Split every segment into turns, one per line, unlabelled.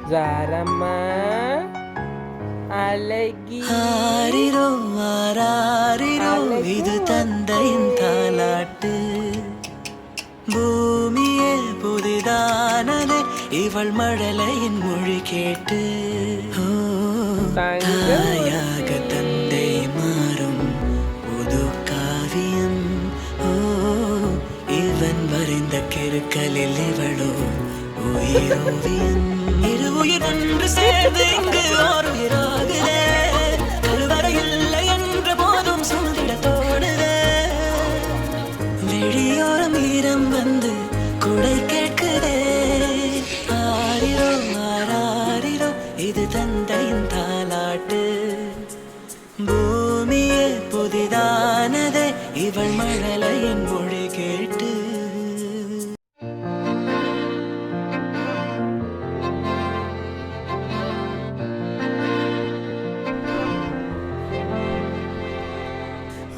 ஜாரம்மா அழகி
ஆரிரோ ஆராரிரோ இது தந்தையின் தாலாட்டு பூமியே புதிதானதே இவள் மழலையின் மொழி கேட்டு தாயாக தந்தை மாறும் புது காவியம் இவன் வரைந்த கிருக்கலில் இவளோ உயிரோவியம் இரு உயிர் ஒன்று சேர்ந்து இங்கு ஓர் உயிராகுதே கருவறை இல்லை என்ற போதும் சூழ்நிட தோடுதே வெளியோரம் ஈரம் வந்து குடை கேட்குதே ஆரிரோ ஆராரிரோ இது தந்தையின் தாலாட்டு பூமியே புதிதானதே இவள் மழலையின் மொழி கேட்டு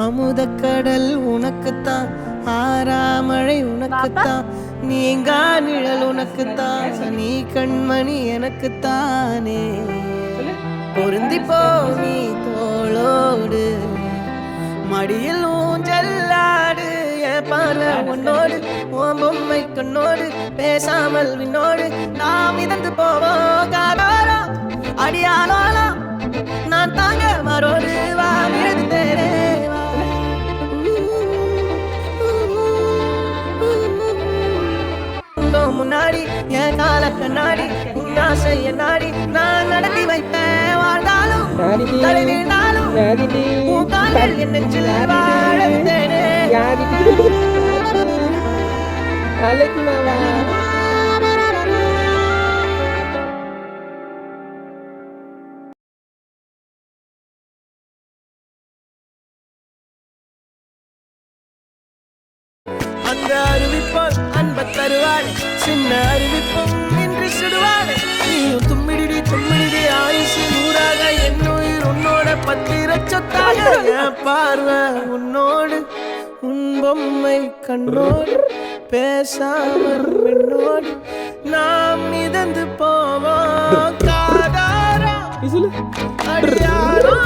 அமுதக்கடல் உனக்குத்தான் ஆறாமழை உனக்குத்தான் நீங்கா நிழல் உனக்குத்தான் நீ கண்மணி எனக்குத்தானே பொருந்தி போ நீ தோளோடு மடியில் ஊஞ்சல்லாடு என் பார்வை உன்னோடு உன் பொம்மை கண்ணோடு பேசாமல் விண்ணோடு நாம் மிதந்து போவோம் காதோரோ அடியாலோலோ நான் தாங்க மரோடு வா விழுந்தேனே முன்னாடி என் கால கண்ணாடி உன்னாசைய நாடி நான் நடத்தி வைத்தேன் வாழ்ந்தாலும் தலை வீழ்ந்தாலும் உன் கால்கள் என் நெஞ்சில் வாழ்ந்தேனே அந்த அறிவிப்போல் அன்ப தருவாள் சின்ன அறிவிப்பும் இன்று சுடுவாள் நீயும் தும்மிடி தும்மிடி ஆயுசு நூறாக என்னுயிர் உன்னோட பத்திர சொத்தாக என் பார்வை உன்னோடு உன் பொம்மை கண்ணோடு பேசாமல் என்னோடு நாம் மிதந்து போவோம் காதாரா அடியாரோ